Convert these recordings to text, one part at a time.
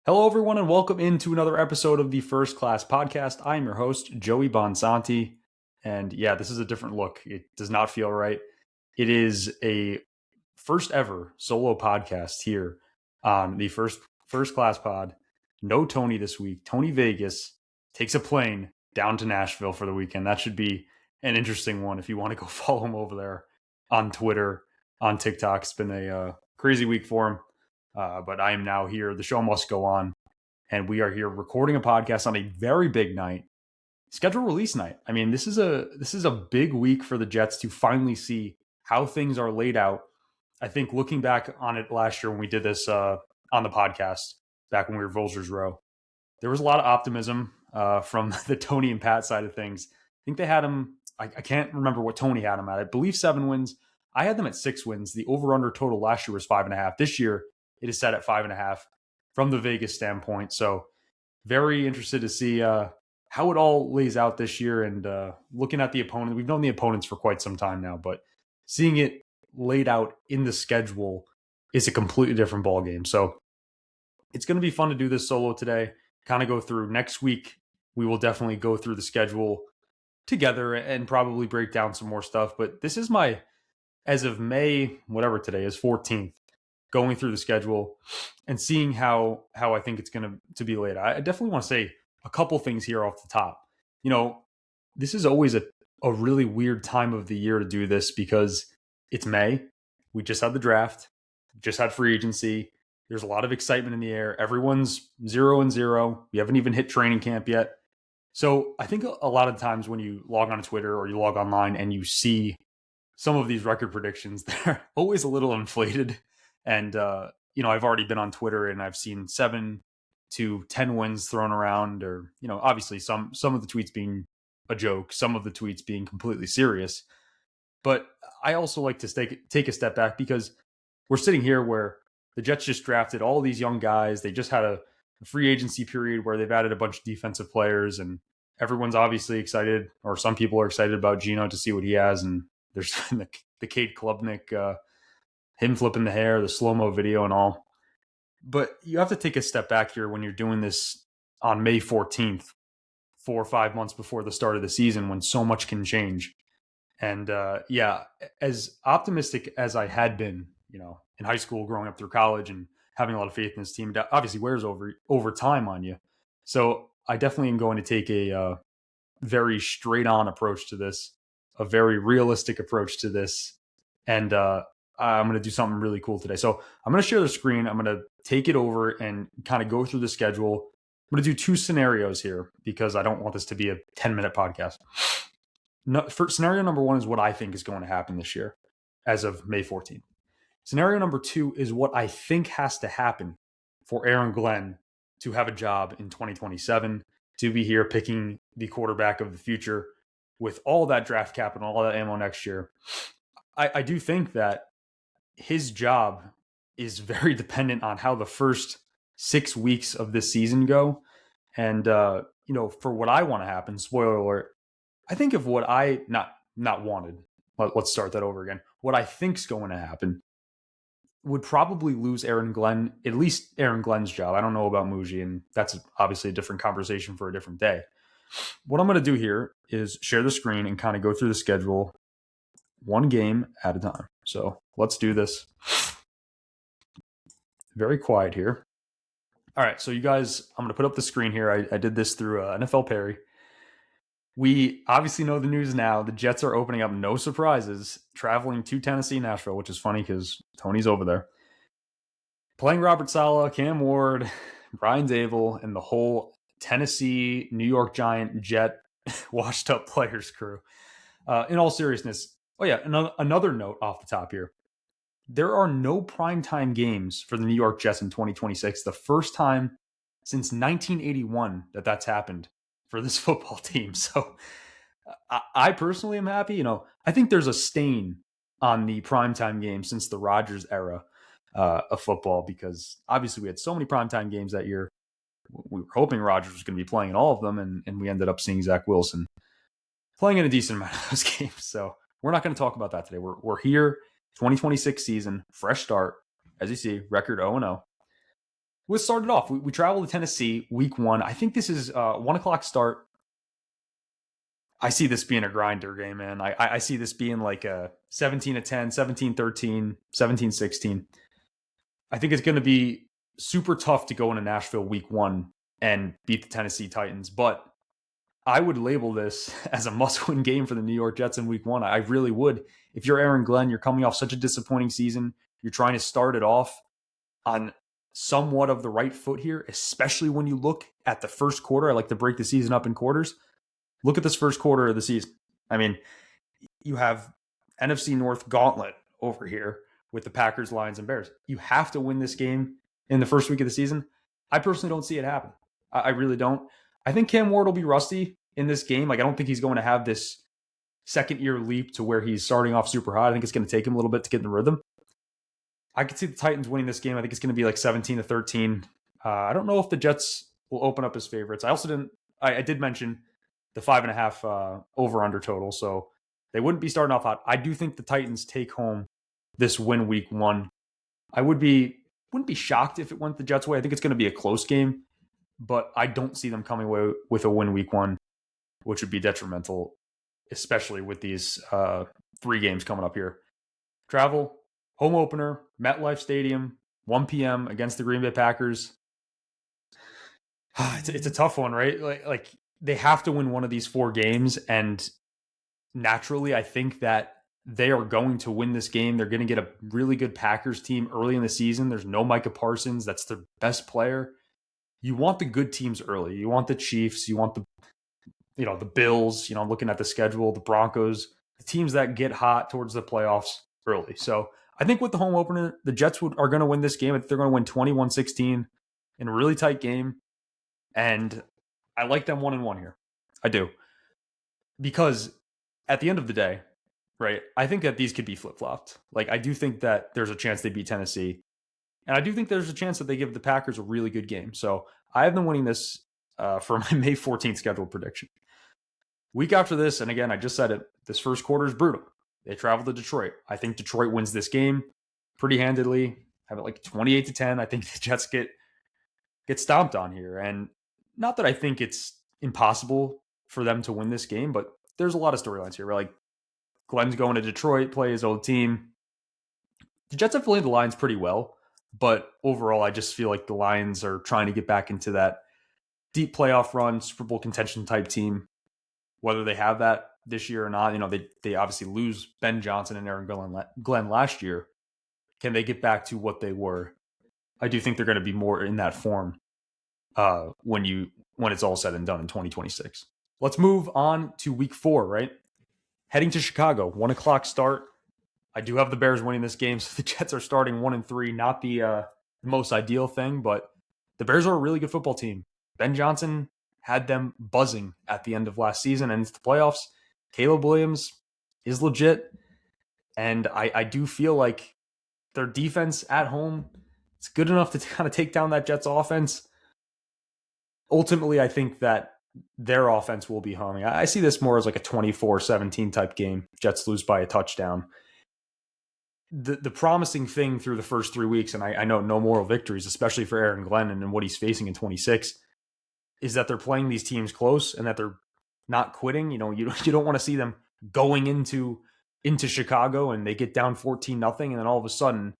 Hello, everyone, and welcome into another episode of the First Class Podcast. I am your host, Joey Bonsanti. And yeah, this is a different look. It does not feel right. It is a first ever solo podcast here on the First Class Pod. No Tony this week. Tony Vegas takes a plane down to Nashville for the weekend. That should be an interesting one if you want to go follow him over there on Twitter, on TikTok. It's been a crazy week for him. But I am now here. The show must go on. And we are here recording a podcast on a very big night, schedule release night. I mean, this is a big week for the Jets to finally see how things are laid out. I think looking back on it last year when we did this on the podcast, back when we were Vultures Row, there was a lot of optimism from the Tony and Pat side of things. I think they had him, I can't remember what Tony had him at. I believe 7 wins. I had them at 6 wins. The over-under total last year was 5.5. This year, it is set at 5.5 from the Vegas standpoint. So very interested to see how it all lays out this year, and looking at the opponent. We've known the opponents for quite some time now, but seeing it laid out in the schedule is a completely different ballgame. So it's going to be fun to do this solo today, kind of go through. Next week, we will definitely go through the schedule together and probably break down some more stuff. But this is my, as of May, whatever today is, 14th, going through the schedule and seeing how I think it's going to be laid. I definitely want to say a couple things here off the top. You know, this is always a really weird time of the year to do this because it's May. We just had the draft, just had free agency. There's a lot of excitement in the air. Everyone's 0-0. We haven't even hit training camp yet. So I think a lot of times when you log on to Twitter or you log online and you see some of these record predictions, they're always a little inflated. And, I've already been on Twitter and I've seen 7 to 10 wins thrown around, or, obviously some of the tweets being a joke, some of the tweets being completely serious. But I also like to take a step back because we're sitting here where the Jets just drafted all these young guys. They just had a free agency period where they've added a bunch of defensive players, and everyone's obviously excited, or some people are excited about Geno to see what he has. And there's the Cade Klubnik, him flipping the hair, the slow-mo video and all. But you have to take a step back here when you're doing this on May 14th, 4 or 5 months before the start of the season, when so much can change. And as optimistic as I had been, in high school, growing up through college, and having a lot of faith in this team, it obviously wears over time on you. So I definitely am going to take a very straight-on approach to this, a very realistic approach to this. And I'm going to do something really cool today. So I'm going to share the screen. I'm going to take it over and kind of go through the schedule. I'm going to do 2 scenarios here because I don't want this to be a 10-minute podcast. For scenario number 1 is what I think is going to happen this year as of May 14th. Scenario number 2 is what I think has to happen for Aaron Glenn to have a job in 2027, to be here picking the quarterback of the future with all that draft capital, all that ammo next year. I do think that his job is very dependent on how the first 6 weeks of this season go. And, for what I want to happen, spoiler alert, I think of what I not wanted. Let's start that over again. What I think's going to happen would probably lose Aaron Glenn, at least Aaron Glenn's job. I don't know about Muji, and that's obviously a different conversation for a different day. What I'm going to do here is share the screen and kind of go through the schedule one game at a time. So let's do this. Very quiet here. All right, so you guys, I'm going to put up the screen here. I did this through NFL Perry. We obviously know the news now. The Jets are opening up, no surprises, traveling to Tennessee, Nashville, which is funny because Tony's over there. Playing Robert Saleh, Cam Ward, Brian Dable, and the whole Tennessee, New York Giant, Jet, washed up players crew. In all seriousness, another note off the top here. There are no primetime games for the New York Jets in 2026. The first time since 1981 that's happened for this football team. So I personally am happy. I think there's a stain on the primetime game since the Rodgers era of football, because obviously we had so many primetime games that year. We were hoping Rodgers was going to be playing in all of them, and we ended up seeing Zach Wilson playing in a decent amount of those games. So we're not going to talk about that today. We're here, 2026 season, fresh start. As you see, record 0-0. We'll start it off. We travel to Tennessee week 1. I think this is 1 o'clock start. I see this being a grinder game, man. I see this being like a 17-10, 17-13, 17-16. I think it's going to be super tough to go into Nashville week 1 and beat the Tennessee Titans, but I would label this as a must-win game for the New York Jets in week 1. I really would. If you're Aaron Glenn, you're coming off such a disappointing season. You're trying to start it off on somewhat of the right foot here, especially when you look at the first quarter. I like to break the season up in quarters. Look at this first quarter of the season. I mean, you have NFC North gauntlet over here with the Packers, Lions, and Bears. You have to win this game in the first week of the season. I personally don't see it happen. I really don't. I think Cam Ward will be rusty in this game. Like, I don't think he's going to have this second-year leap to where he's starting off super hot. I think it's going to take him a little bit to get in the rhythm. I could see the Titans winning this game. I think it's going to be like 17-13. I don't know if the Jets will open up as favorites. I did mention the 5.5 over-under total, so they wouldn't be starting off hot. I do think the Titans take home this win week 1. I wouldn't be shocked if it went the Jets' way. I think it's going to be a close game, but I don't see them coming away with a win week 1, which would be detrimental, especially with these 3 games coming up here. Travel, home opener, MetLife Stadium, 1 p.m. against the Green Bay Packers. It's a tough one, right? Like they have to win one of these 4 games, and naturally, I think that they are going to win this game. They're going to get a really good Packers team early in the season. There's no Micah Parsons. That's their best player. You want the good teams early. You want the Chiefs. You want the Bills. I'm looking at the schedule, the Broncos, the teams that get hot towards the playoffs early. So I think with the home opener, the Jets are going to win this game. I think they're going to win 21-16 in a really tight game. And I like them 1-1 here. I do. Because at the end of the day, right, I think that these could be flip-flopped. Like, I do think that there's a chance they beat Tennessee. And I do think there's a chance that they give the Packers a really good game. So I have them winning this for my May 14th scheduled prediction. Week after this, and again, I just said it, this first quarter is brutal. They travel to Detroit. I think Detroit wins this game pretty handedly. Have it like 28-10. I think the Jets get stomped on here. And not that I think it's impossible for them to win this game, but there's a lot of storylines here. Like, Glenn's going to Detroit, play his old team. The Jets have played the Lions pretty well, but overall, I just feel like the Lions are trying to get back into that deep playoff run, Super Bowl contention type team. Whether they have that this year or not, they obviously lose Ben Johnson and Aaron Glenn last year. Can they get back to what they were? I do think they're going to be more in that form when it's all said and done in 2026. Let's move on to week 4, right? Heading to Chicago, 1 o'clock start. I do have the Bears winning this game, so the Jets are starting 1-3. Not the most ideal thing, but the Bears are a really good football team. Ben Johnson had them buzzing at the end of last season and into the playoffs. Caleb Williams is legit, and I do feel like their defense at home is good enough to kind of take down that Jets offense. Ultimately, I think that their offense will be humming. I see this more as like a 24-17 type game. Jets lose by a touchdown. The promising thing through the first 3 weeks, and I know no moral victories, especially for Aaron Glenn and what he's facing in 26, is that they're playing these teams close and that they're not quitting. You don't want to see them going into Chicago and they get down 14-0, and then all of a sudden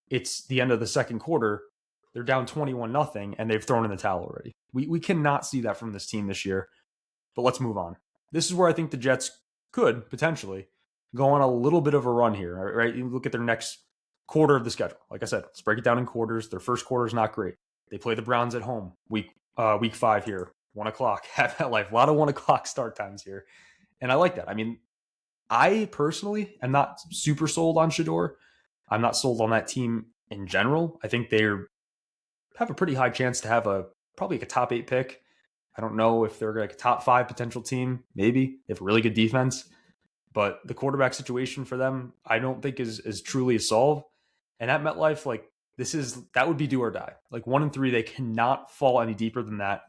it's the end of the second quarter. They're down 21-0 and they've thrown in the towel already. We cannot see that from this team this year. But let's move on. This is where I think the Jets could potentially go on a little bit of a run here, right? You look at their next quarter of the schedule. Like I said, let's break it down in quarters. Their first quarter is not great. They play the Browns at home week 5 here, 1 o'clock. Have that life. A lot of 1 o'clock start times here. And I like that. I mean, I personally am not super sold on Shedeur. I'm not sold on that team in general. I think they have a pretty high chance to have probably like a top 8 pick. I don't know if they're like a top 5 potential team. Maybe they have a really good defense, but the quarterback situation for them, I don't think is truly a solve. And at MetLife, like that would be do or die. Like 1-3, they cannot fall any deeper than that.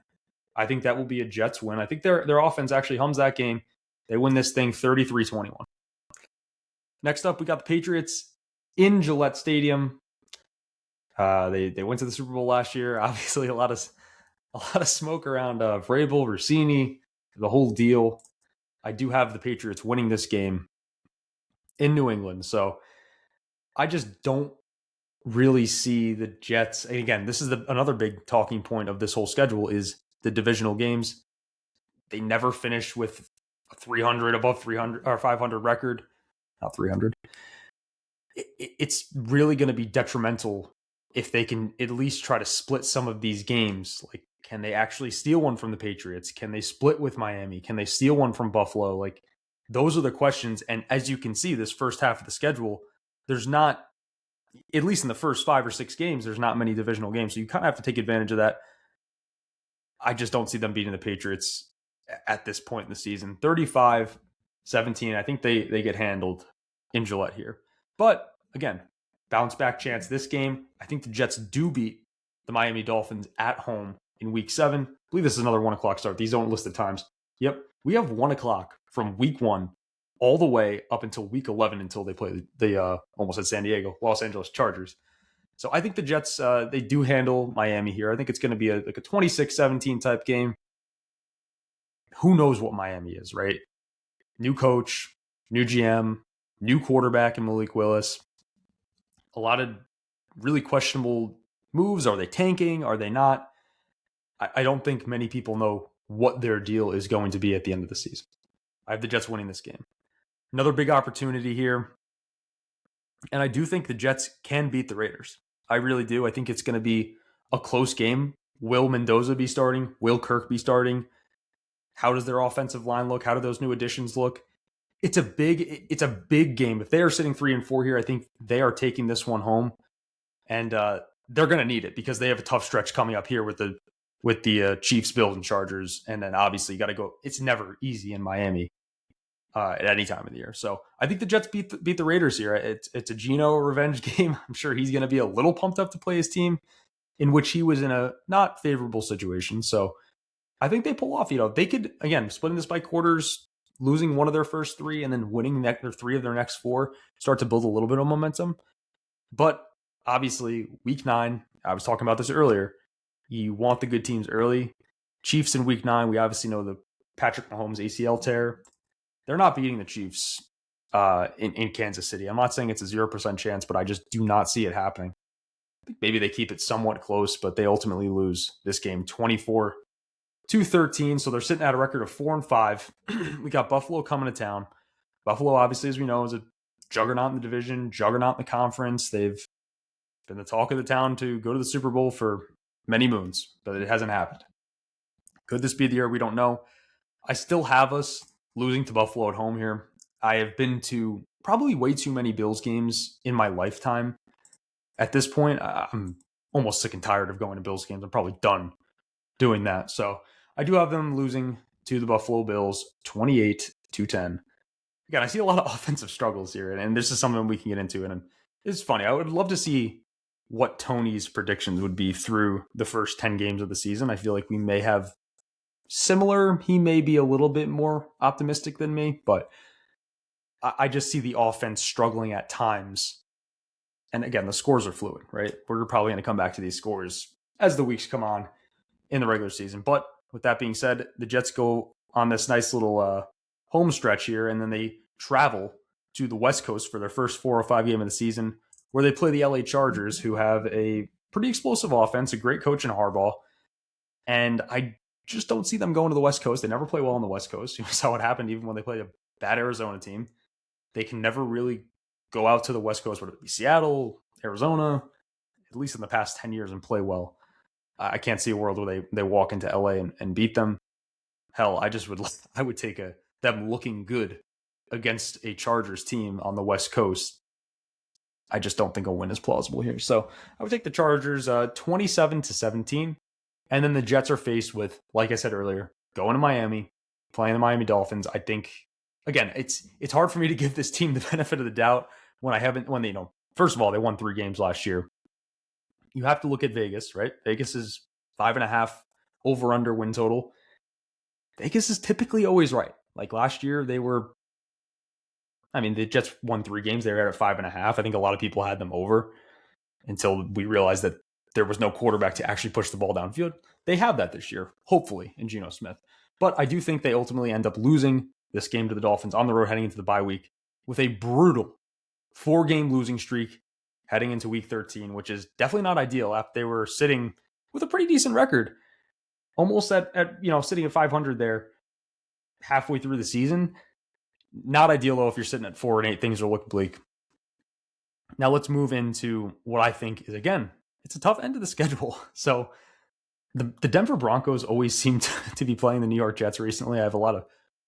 I think that will be a Jets win. I think their offense actually hums that game. They win this thing 33-21. Next up, we got the Patriots in Gillette Stadium. They went to the Super Bowl last year. Obviously, a lot of smoke around Vrabel, Rossini, the whole deal. I do have the Patriots winning this game in New England, so I just don't really see the Jets. And again, this is another big talking point of this whole schedule is the divisional games. They never finish with a 300, above 300 or 500 record. Not 300. It's really going to be detrimental if they can at least try to split some of these games. Like, can they actually steal one from the Patriots? Can they split with Miami? Can they steal one from Buffalo? Like, those are the questions. And as you can see, this first half of the schedule, there's not, at least in the first 5 or 6 games, there's not many divisional games. So you kind of have to take advantage of that. I just don't see them beating the Patriots at this point in the season. 35-17, I think they get handled in Gillette here. But again, bounce back chance this game. I think the Jets do beat the Miami Dolphins at home in week 7. I believe this is another 1 o'clock start. These don't list the times. Yep. We have 1 o'clock from week 1 all the way up until week 11 until they play the almost at San Diego, Los Angeles Chargers. So I think the Jets, they do handle Miami here. I think it's going to be a 26-17 type game. Who knows what Miami is, right? New coach, new GM, new quarterback in Malik Willis. A lot of really questionable moves. Are they tanking? Are they not? I don't think many people know what their deal is going to be at the end of the season. I have the Jets winning this game. Another big opportunity here. And I do think the Jets can beat the Raiders. I really do. I think it's going to be a close game. Will Mendoza be starting? Will Kirk be starting? How does their offensive line look? How do those new additions look? It's a big game. If they are sitting 3-4 here, I think they are taking this one home, and they're going to need it because they have a tough stretch coming up here with the Chiefs, Bills, and Chargers, and then obviously you got to go. It's never easy in Miami at any time of the year. So I think the Jets beat the Raiders here. It's a Geno revenge game. I'm sure he's going to be a little pumped up to play his team, in which he was in a not favorable situation. So I think they pull off. They could, again, splitting this by quarters, losing one of their first 3 and then winning their 3 of their next 4, start to build a little bit of momentum. But obviously, week 9, I was talking about this earlier, you want the good teams early. Chiefs in week 9, we obviously know the Patrick Mahomes ACL tear. They're not beating the Chiefs in Kansas City. I'm not saying it's a 0% chance, but I just do not see it happening. I think maybe they keep it somewhat close, but they ultimately lose this game 24-13. So they're sitting at a record of 4-5. We got Buffalo coming to town. Buffalo, obviously, as we know, is a juggernaut in the division, juggernaut in the conference. They've been the talk of the town to go to the Super Bowl for many moons, but it hasn't happened. Could this be the year? We don't know. I still have us losing to Buffalo at home here. I have been to probably way too many Bills games in my lifetime. At this point, I'm almost sick and tired of going to Bills games. I'm probably done doing that. So I do have them losing to the Buffalo Bills 28-10. Again, I see a lot of offensive struggles here, and this is something we can get into. And it's funny. I would love to see what Tony's predictions would be through the first 10 games of the season. I feel like we may have similar. He may be a little bit more optimistic than me, but I just see the offense struggling at times. And again, the scores are fluid, right? We're probably going to come back to these scores as the weeks come on in the regular season. But with that being said, the Jets go on this nice little home stretch here, and then they travel to the West Coast for their first 4 or 5 game of the season, where they play the LA Chargers, who have a pretty explosive offense, a great coach in Harbaugh. And I just don't see them going to the West Coast. They never play well on the West Coast. You saw what happened even when they played a bad Arizona team. They can never really go out to the West Coast, whether it be Seattle, Arizona, at least in the past 10 years, and play well. I can't see a world where they walk into LA and beat them. Hell, I would take them looking good against a Chargers team on the West Coast. I just don't think a win is plausible here. So I would take the Chargers 27-17. And then the Jets are faced with, like I said earlier, going to Miami, playing the Miami Dolphins. I think, again, it's hard for me to give this team the benefit of the doubt first of all, they won 3 games last year. You have to look at Vegas, right? Vegas is 5.5 over-under win total. Vegas is typically always right. Like last year, the Jets won 3 games. They were at 5.5. I think a lot of people had them over. until we realized that there was no quarterback to actually push the ball downfield. They have that this year, hopefully, in Geno Smith. But I do think they ultimately end up losing this game to the Dolphins on the road heading into the bye week with a brutal 4-game losing streak heading into week 13, which is definitely not ideal after they were sitting with a pretty decent record, almost at sitting at 500 there halfway through the season. Not ideal, though, if you're sitting at 4-8, things are looking bleak. Now let's move into what I think is, again, it's a tough end of the schedule. So the Denver Broncos always seem to be playing the New York Jets recently.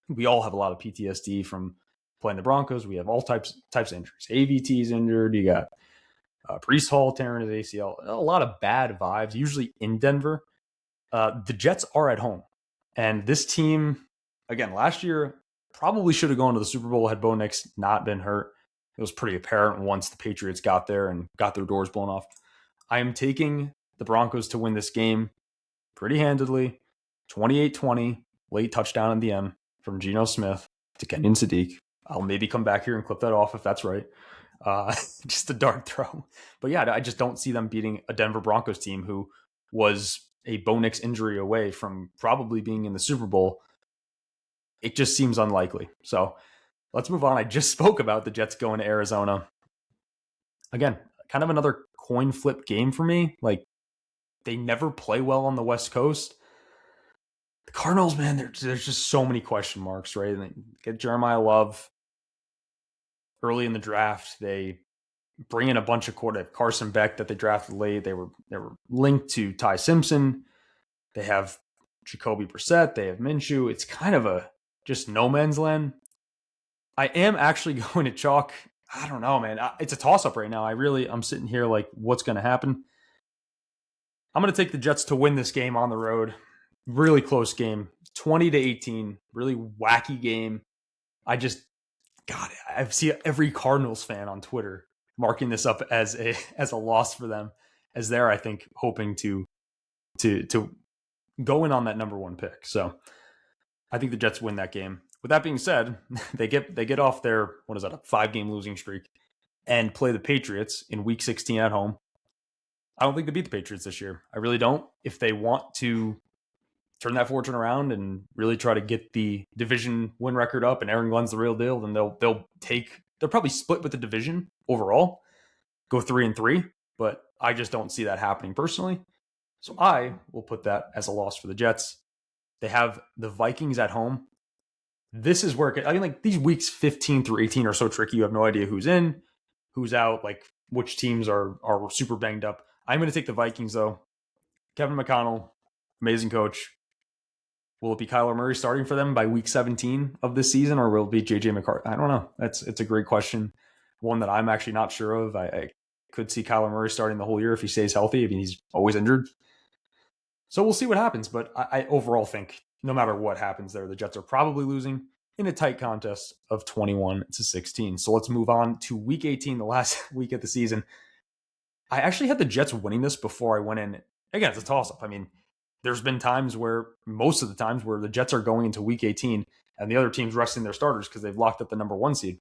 We all have a lot of PTSD from playing the Broncos. We have all types of injuries. AVT's injured. You got Breece Hall tearing his ACL. A lot of bad vibes, usually in Denver. The Jets are at home. And this team, again, last year probably should have gone to the Super Bowl had Bo Nix not been hurt. It was pretty apparent once the Patriots got there and got their doors blown off. I am taking the Broncos to win this game pretty handedly. 28-20, late touchdown in the end from Geno Smith to Kenyon Sadiq. I'll maybe come back here and clip that off if that's right. Just a dart throw. But yeah, I just don't see them beating a Denver Broncos team who was a Bo Nix injury away from probably being in the Super Bowl. It just seems unlikely. So let's move on. I just spoke about the Jets going to Arizona. Again, kind of another coin flip game for me. Like, they never play well on the West Coast. The Cardinals, man, there's just so many question marks, right? And they get Jeremiah Love early in the draft. They bring in a bunch of quarterbacks. Carson Beck that they drafted late. They were linked to Ty Simpson. They have Jacoby Brissett. They have Minshew. It's kind of a just no man's land. I am actually going to chalk. I don't know, man. It's a toss-up right now. I'm sitting here like, what's going to happen? I'm going to take the Jets to win this game on the road. Really close game. 20-18. Really wacky game. I see every Cardinals fan on Twitter marking this up as a loss for them, as they're, I think, hoping to go in on that number one pick. So I think the Jets win that game. With that being said, they get off their, a 5-game losing streak and play the Patriots in week 16 at home. I don't think they beat the Patriots this year. I really don't. If they want to turn that fortune around and really try to get the division win record up and Aaron Glenn's the real deal, then they'll probably split with the division overall, go 3-3, but I just don't see that happening personally. So I will put that as a loss for the Jets. They have the Vikings at home. This is where these weeks 15 through 18 are so tricky. You have no idea who's in, who's out, like which teams are super banged up. I'm going to take the Vikings, though. Kevin McConnell, amazing coach. Will it be Kyler Murray starting for them by week 17 of this season, or will it be J.J. McCarthy? I don't know. It's a great question. One that I'm actually not sure of. I could see Kyler Murray starting the whole year if he stays healthy. I mean, he's always injured. So we'll see what happens. But I overall think no matter what happens there, the Jets are probably losing in a tight contest of 21-16. So let's move on to week 18, the last week of the season. I actually had the Jets winning this before I went in. Again, it's a toss-up. I mean, there's been most of the times where the Jets are going into week 18 and the other team's resting their starters because they've locked up the number one seed.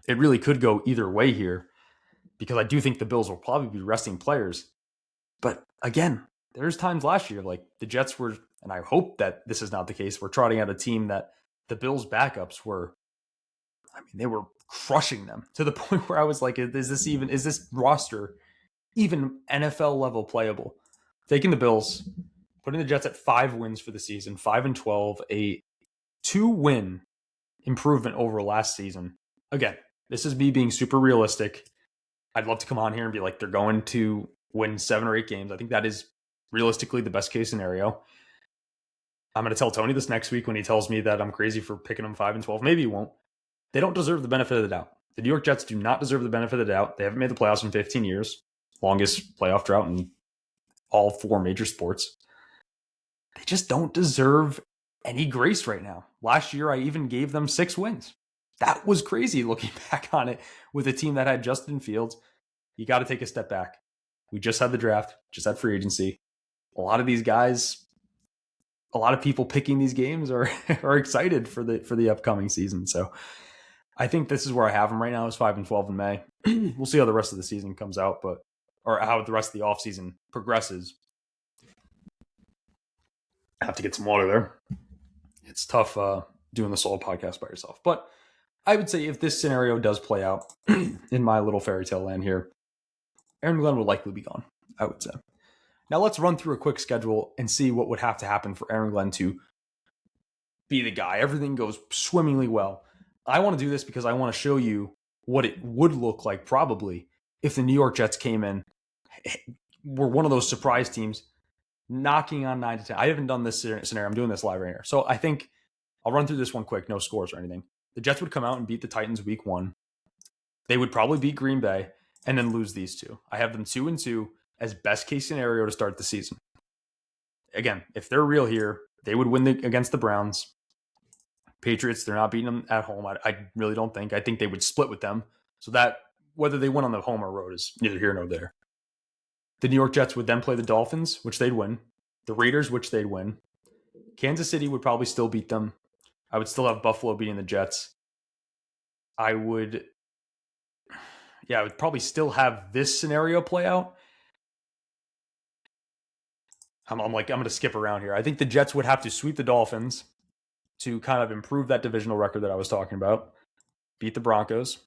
It really could go either way here because I do think the Bills will probably be resting players. But again, there's times last year like the Jets were, and I hope that this is not the case, we're trotting out a team that the Bills' backups were, they were crushing them to the point where I was like, is this roster even NFL level playable? Taking the Bills, putting the Jets at 5 wins for the season, 5-12, a 2-win improvement over last season. Again, this is me being super realistic. I'd love to come on here and be like, they're going to win 7 or 8 games. I think that is realistically the best case scenario. I'm going to tell Tony this next week when he tells me that I'm crazy for picking them 5-12. Maybe he won't. They don't deserve the benefit of the doubt. The New York Jets do not deserve the benefit of the doubt. They haven't made the playoffs in 15 years. Longest playoff drought in all 4 major sports. They just don't deserve any grace right now. Last year, I even gave them 6 wins. That was crazy looking back on it with a team that had Justin Fields. You got to take a step back. We just had the draft, just had free agency. A lot of these guys, a lot of people picking these games are excited for the upcoming season. So I think this is where I have them right now is 5-12 in May. We'll see how the rest of the season comes out, or how the rest of the offseason progresses. I have to get some water there. It's tough doing the solo podcast by yourself. But I would say if this scenario does play out in my little fairy tale land here, Aaron Glenn will likely be gone, I would say. Now let's run through a quick schedule and see what would have to happen for Aaron Glenn to be the guy. Everything goes swimmingly well. I want to do this because I want to show you what it would look like probably if the New York Jets came in, were one of those surprise teams knocking on 9-10. I haven't done this scenario. I'm doing this live right here. So I think I'll run through this one quick, no scores or anything. The Jets would come out and beat the Titans week 1. They would probably beat Green Bay and then lose these two. I have them 2-2 as best case scenario to start the season. Again, if they're real here, they would win against the Browns. Patriots, they're not beating them at home. I really don't think. I think they would split with them. So that whether they win on the home or road is neither here nor there. The New York Jets would then play the Dolphins, which they'd win. The Raiders, which they'd win. Kansas City would probably still beat them. I would still have Buffalo beating the Jets. I would probably still have this scenario play out. I'm going to skip around here. I think the Jets would have to sweep the Dolphins to kind of improve that divisional record that I was talking about. Beat the Broncos.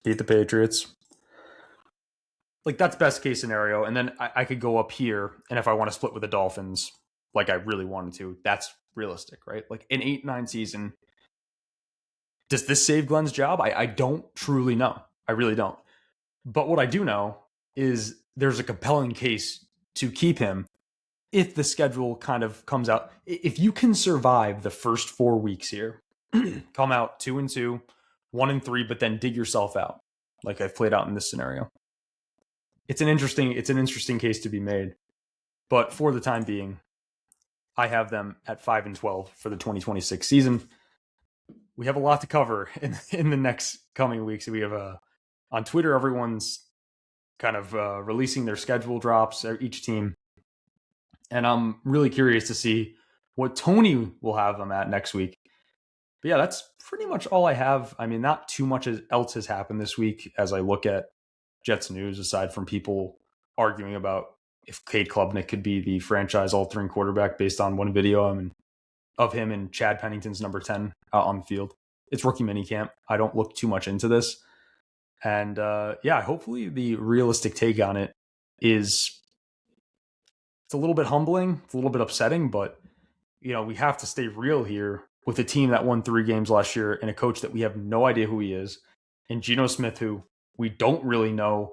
Beat the Patriots. Like, that's best case scenario. And then I could go up here, and if I want to split with the Dolphins, like I really wanted to, that's realistic, right? Like, an 8-9 season. Does this save Glenn's job? I don't truly know. I really don't. But what I do know is there's a compelling case to keep him if the schedule kind of comes out. If you can survive the first 4 weeks here, come out 2-2, 1-3, but then dig yourself out, like I've played out in this scenario. It's an interesting case to be made. But for the time being, I have them at 5-12 for the 2026 season. We have a lot to cover in the next coming weeks. We have on Twitter, everyone's kind of releasing their schedule drops, each team. And I'm really curious to see what Tony will have them at next week. But yeah, that's pretty much all I have. I mean, not too much else has happened this week as I look at Jets news, aside from people arguing about if Cade Klubnik could be the franchise-altering quarterback based on one video of him and Chad Pennington's number 10 out on the field. It's rookie minicamp. I don't look too much into this. And hopefully the realistic take on it is it's a little bit humbling. It's a little bit upsetting, but we have to stay real here with a team that won 3 games last year and a coach that we have no idea who he is, and Geno Smith, who we don't really know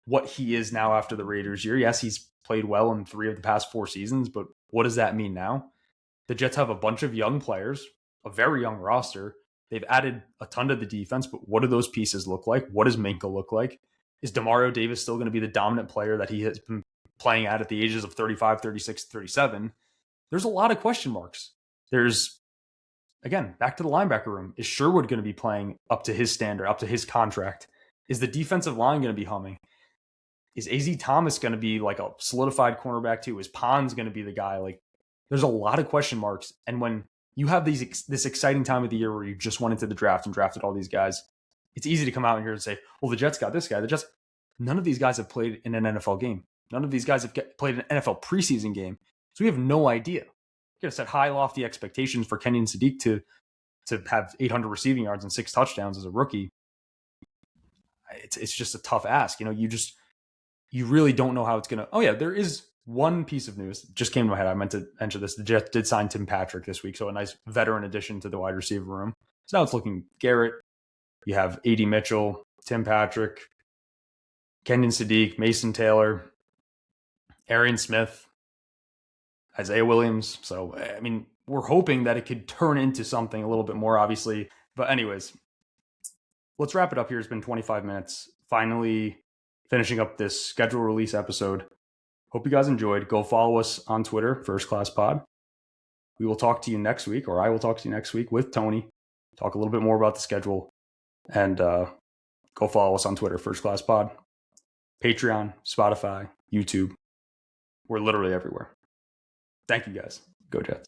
what he is now after the Raiders year. Yes, he's played well in 3 of the past 4 seasons, but what does that mean now? The Jets have a bunch of young players, a very young roster. They've added a ton to the defense, but what do those pieces look like? What does Minkah look like? Is Demario Davis still going to be the dominant player that he has been playing at the ages of 35, 36, 37? There's a lot of question marks. There's, again, back to the linebacker room. Is Sherwood going to be playing up to his standard, up to his contract? Is the defensive line going to be humming? Is AZ Thomas going to be like a solidified cornerback too? Is Pons going to be the guy? Like, there's a lot of question marks. And when you have this exciting time of the year where you just went into the draft and drafted all these guys, it's easy to come out here and say, well, the Jets got this guy. None of these guys have played in an NFL game. None of these guys have played an NFL preseason game. So we have no idea. You got to set high, lofty expectations for Kenyon Sadiq to have 800 receiving yards and 6 touchdowns as a rookie. It's just a tough ask. You really don't know how it's going to. Oh yeah, there is one piece of news that just came to my head. I meant to enter this. The Jets did sign Tim Patrick this week, so a nice veteran addition to the wide receiver room. So now it's looking Garrett. You have A.D. Mitchell, Tim Patrick, Kenyon Sadiq, Mason Taylor, Arian Smith, Isaiah Williams. So, I mean, we're hoping that it could turn into something a little bit more, obviously. But anyways, let's wrap it up here. It's been 25 minutes. Finally finishing up this schedule release episode. Hope you guys enjoyed. Go follow us on Twitter, First Class Pod. We will talk to you next week, or I will talk to you next week with Tony. Talk a little bit more about the schedule. And go follow us on Twitter, First Class Pod. Patreon, Spotify, YouTube. We're literally everywhere. Thank you guys. Go Jets.